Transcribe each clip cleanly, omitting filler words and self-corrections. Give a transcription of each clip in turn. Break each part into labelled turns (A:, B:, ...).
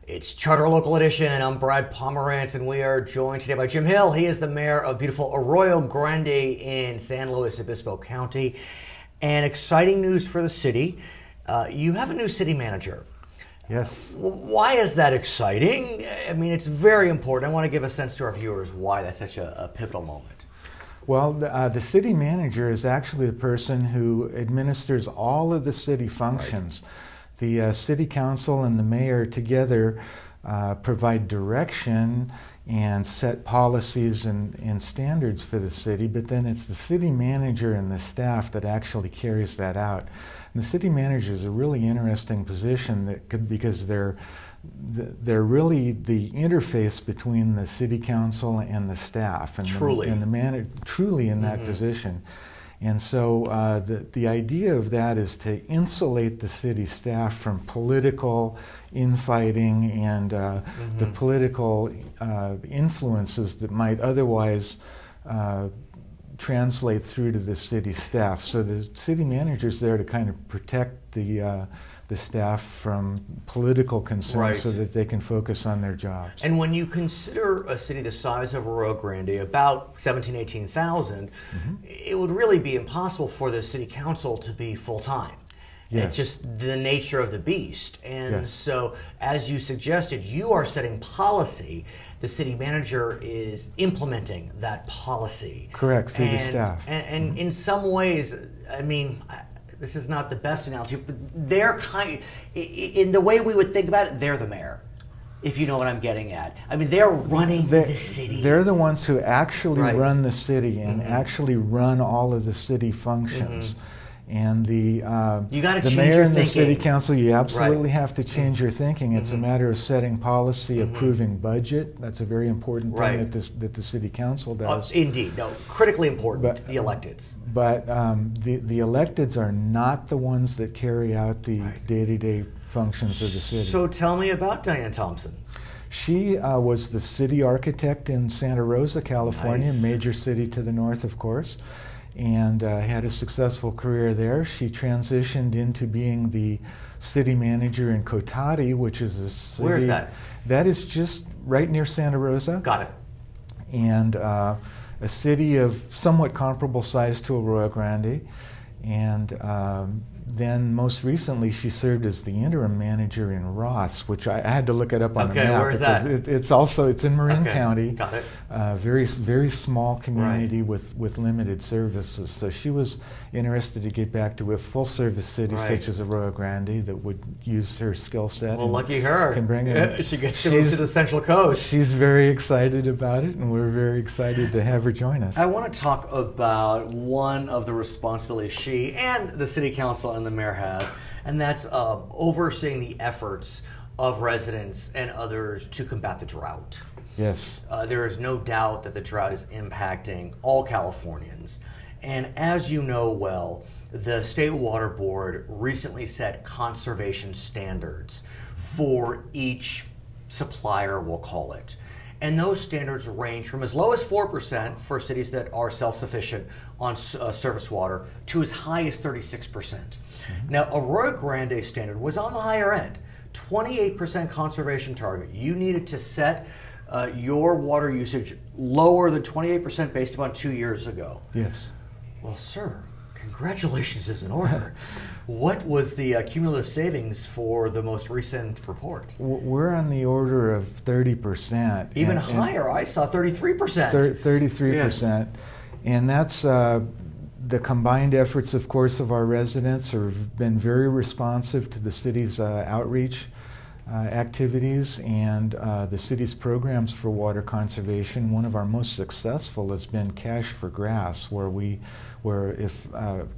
A: It's Charter Local Edition. I'm Brad Pomerance, and we are joined today by Jim Hill. He is the mayor of beautiful Arroyo Grande in San Luis Obispo County. And exciting news for the city. You have a new city manager.
B: Yes.
A: Why is that exciting? I mean, it's very important. I want to give a sense to our viewers why that's such a pivotal moment.
B: Well, the city manager is actually the person who administers all of the city functions. Right. The city council and the mayor together provide direction and set policies and standards for the city, but then it's the city manager and the staff that actually carries that out. And the city manager is a really interesting position because they're really the interface between the city council and the staff, and
A: truly,
B: and the manager truly in that position. And so the idea of that is to insulate the city staff from political infighting and the political influences that might otherwise translate through to the city staff. So the city manager is there to kind of protect the staff from political concerns so that they can focus on their jobs.
A: And when you consider a city the size of Arroyo Grande, about 17,000, 18,000, it would really be impossible for the city council to be full-time. Yes. It's just the nature of the beast. And so, as you suggested, you are setting policy. The city manager is implementing that policy.
B: Correct, through the staff.
A: And in some ways, I mean, this is not the best analogy, but they're in the way we would think about it, they're the mayor, if you know what I'm getting at. I mean, they're running the city.
B: They're the ones who actually run the city and actually run all of the city functions. And the mayor and the city council, you absolutely have to change your thinking. It's a matter of setting policy, approving budget. That's a very important thing that the city council does.
A: Indeed, no, critically important, the electeds.
B: But the electeds are not the ones that carry out the day-to-day functions of the city.
A: So tell me about Diane Thompson.
B: She was the city architect in Santa Rosa, California, major city to the north, of course, and had a successful career there. She transitioned into being the city manager in Cotati, which is a city...
A: Where is that?
B: That is just right near Santa Rosa.
A: Got it.
B: And a city of somewhat comparable size to Arroyo Grande. And then most recently she served as the interim manager in Ross, which I had to look it up on the map.
A: Where is that?
B: It's in Marin County.
A: Got it.
B: Very, very small community with limited services. So she was interested to get back to a full service city such as Arroyo Grande that would use her skill set.
A: Well, lucky her.
B: Can bring it.
A: She gets to move to the Central Coast.
B: She's very excited about it, and we're very excited to have her join us.
A: I want to talk about one of the responsibilities she and the city council and the mayor has, and that's overseeing the efforts of residents and others to combat the drought.
B: Yes.
A: There is no doubt that the drought is impacting all Californians. And as you know well, the State Water Board recently set conservation standards for each supplier, we'll call it. And those standards range from as low as 4% for cities that are self-sufficient on surface water to as high as 36%. Now, Arroyo Grande standard was on the higher end, 28% conservation target. You needed to set your water usage lower than 28% based upon 2 years ago.
B: Yes.
A: Well, sir, congratulations is in order. What was the cumulative savings for the most recent report?
B: We're on the order of 30%.
A: Even higher. I saw 33%.
B: 33%. And that's the combined efforts, of course, of our residents who have been very responsive to the city's outreach activities and the city's programs for water conservation. One of our most successful has been Cash for Grass,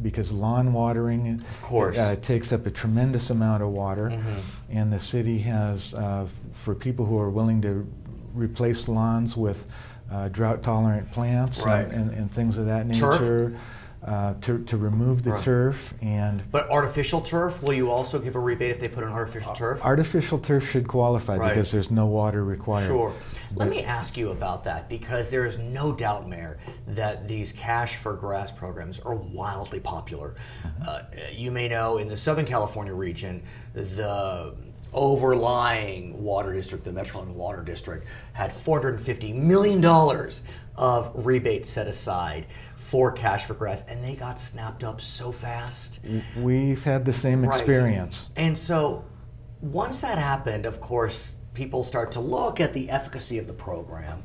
B: because lawn watering
A: of course
B: takes up a tremendous amount of water, and the city has, for people who are willing to replace lawns with drought-tolerant plants and things of that nature. To remove the turf.
A: But artificial turf, will you also give a rebate if they put an artificial turf?
B: Artificial turf should qualify because there's no water required.
A: Sure. Let me ask you about that, because there is no doubt, Mayor, that these Cash for Grass programs are wildly popular. You may know in the Southern California region, the overlying water district, the Metropolitan Water District, had $450 million of rebates set aside for cash for grass, and they got snapped up so fast.
B: We've had the same experience.
A: And so once that happened, of course, people start to look at the efficacy of the program.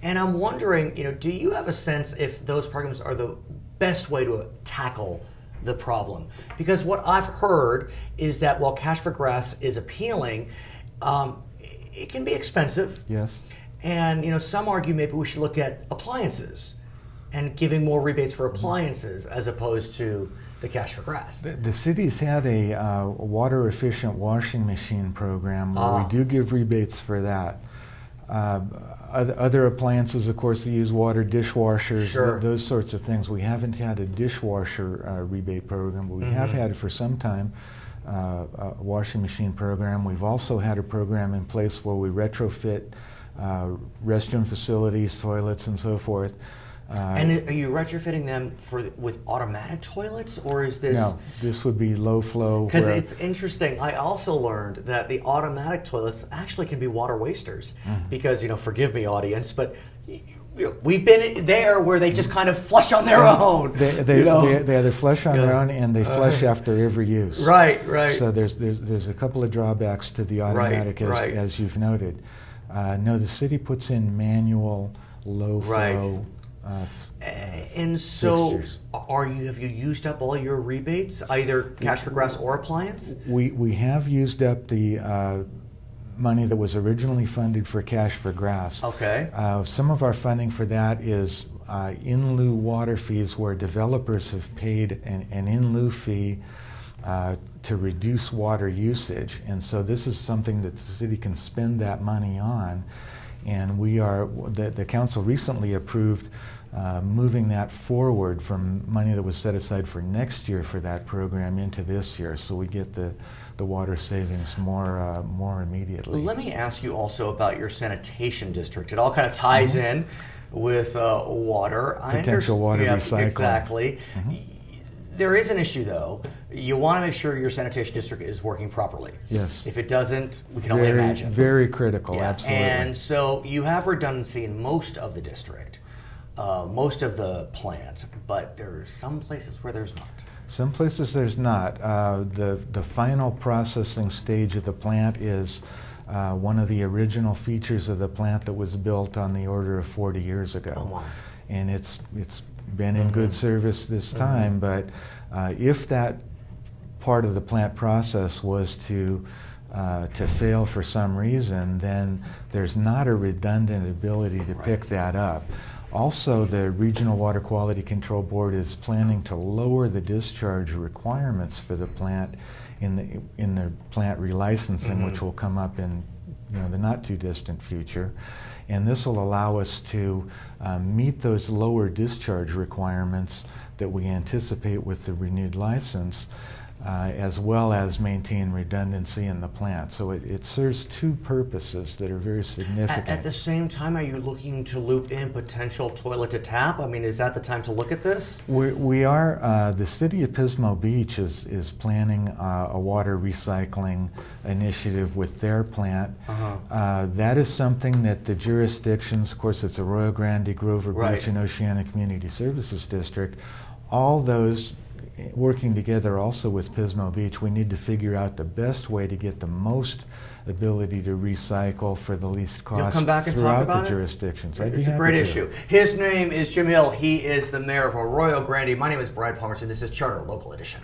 A: And I'm wondering, do you have a sense if those programs are the best way to tackle the problem? Because what I've heard is that while cash for grass is appealing, it can be expensive.
B: Yes.
A: And some argue maybe we should look at appliances and giving more rebates for appliances as opposed to the cash for grass.
B: The city's had a water efficient washing machine program where we do give rebates for that. Other appliances, of course, they use water, dishwashers,
A: Sure.
B: Those sorts of things. We haven't had a dishwasher rebate program, but we have had for some time a washing machine program. We've also had a program in place where we retrofit restroom facilities, toilets, and so forth.
A: And are you retrofitting them with automatic toilets, or is this?
B: No, this would be low flow.
A: Because it's interesting. I also learned that the automatic toilets actually can be water wasters. Because, forgive me, audience, but we've been there where they just kind of flush on their own.
B: They either flush on their own and they flush after every use.
A: Right.
B: So there's a couple of drawbacks to the automatic, as you've noted. No, the city puts in manual low flow.
A: And so,
B: fixtures.
A: have you used up all your rebates, either cash for grass or appliance?
B: We have used up the money that was originally funded for cash for grass.
A: Okay.
B: Some of our funding for that is in lieu water fees, where developers have paid an in lieu fee to reduce water usage, and so this is something that the city can spend that money on. And the council recently approved moving that forward from money that was set aside for next year for that program into this year, so we get the water savings more immediately.
A: Let me ask you also about your sanitation district. It all kind of ties in with water.
B: Potential water recycling.
A: Exactly. There is an issue, though. You want to make sure your sanitation district is working properly.
B: Yes.
A: If it doesn't, we can only imagine.
B: Very critical, absolutely.
A: And so you have redundancy in most of the district, most of the plant, but there are some places where there's not.
B: Some places there's not. The final processing stage of the plant is one of the original features of the plant that was built on the order of 40 years ago.
A: Oh, wow.
B: And it's been in good service this time, but if that part of the plant process was to fail for some reason, then there's not a redundant ability to pick that up. Also, the Regional Water Quality Control Board is planning to lower the discharge requirements for the plant in the plant relicensing, which will come up in the not too distant future. And this will allow us to meet those lower discharge requirements that we anticipate with the renewed license, as well as maintain redundancy in the plant. So it serves two purposes that are very significant.
A: At the same time, are you looking to loop in potential toilet to tap? I mean, is that the time to look at this?
B: We are. The city of Pismo Beach is planning a water recycling initiative with their plant. That is something that the jurisdictions, of course, it's Arroyo Grande, Grover Beach, and Oceana Community Services District, all those working together also with Pismo Beach. We need to figure out the best way to get the most ability to recycle for the least cost.
A: You'll come back and
B: throughout
A: talk about
B: the jurisdictions.
A: It's a great issue. His name is Jim Hill. He is the mayor of Arroyo Grande. My name is Brad Pomerance, and this is Charter Local Edition.